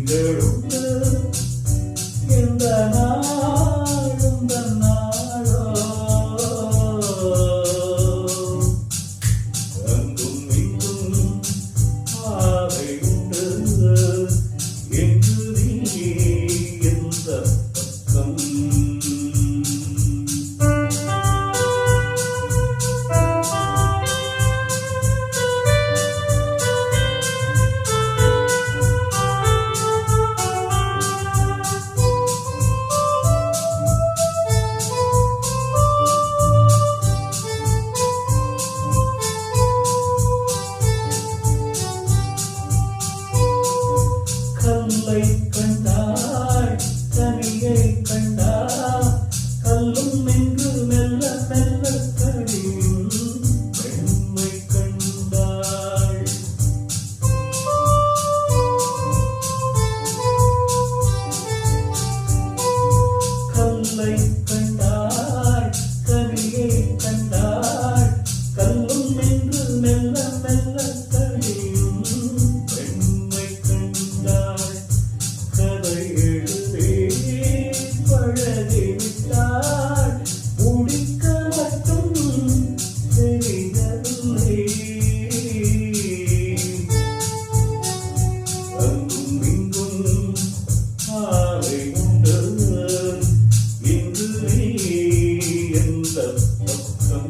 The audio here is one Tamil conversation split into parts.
திங்களுண்டு இந்த நாளும் தன்னாளோ அங்கும் இங்கும் ஆவை உண்டு என்று நீ எந்த பக்கம் கல்லை கண்டாள் கனியை கண்டாள் கல்லும் என்று மெல்ல மெல்ல கடியும் பெண்மை கண்டாள் கல்லை கண்டாள் கனியை கண்டாள் கல்லும் என்று மெல்ல மெல்ல கடியும் பெண்மை கண்டாள் கதை எழுதி பழகி விட்டாள் முடிக்க மட்டும் தெரியவில்லை அங்கும் இங்கும் ஆவை உண்டு இன்று நீ எந்த பக்கம்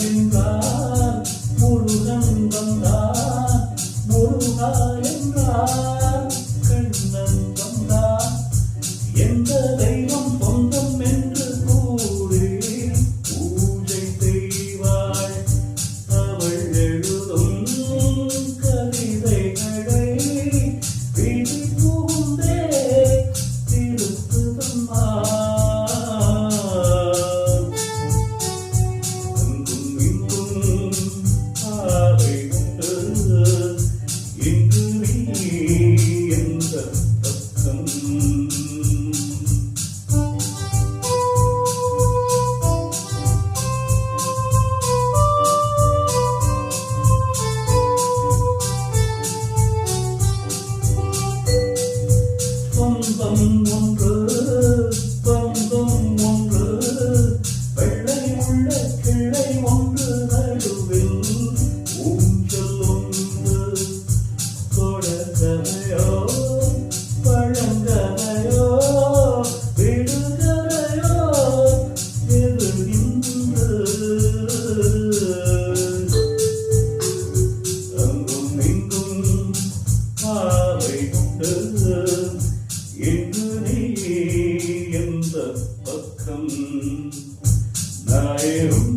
என்றால் முருகன் வந்தான் முருகா என்றால் கண்ணன் வந்தான் எந்த தெய்வம் சொந்தம் என்று கூறி பூஜை செய்வாள் அவள் எழுதும் கவிதைகளை விழி பூந்தே திருத்துதம்மா இன்று நீ எந்த பக்கம் சொந்தம் ஒன்று பந்தம் ஒன்று வெள்ளை உள்ள கிளை ஒன்று நடுவில் ஊஞ்சல் ஒன்று கொடுக்கலையோ பழங்கலையோ விடுதலையோ எது இன்று அங்கும் இங்கும் ஆவை உண்டு இன்று நீ எந்த பக்கம் நாயரும்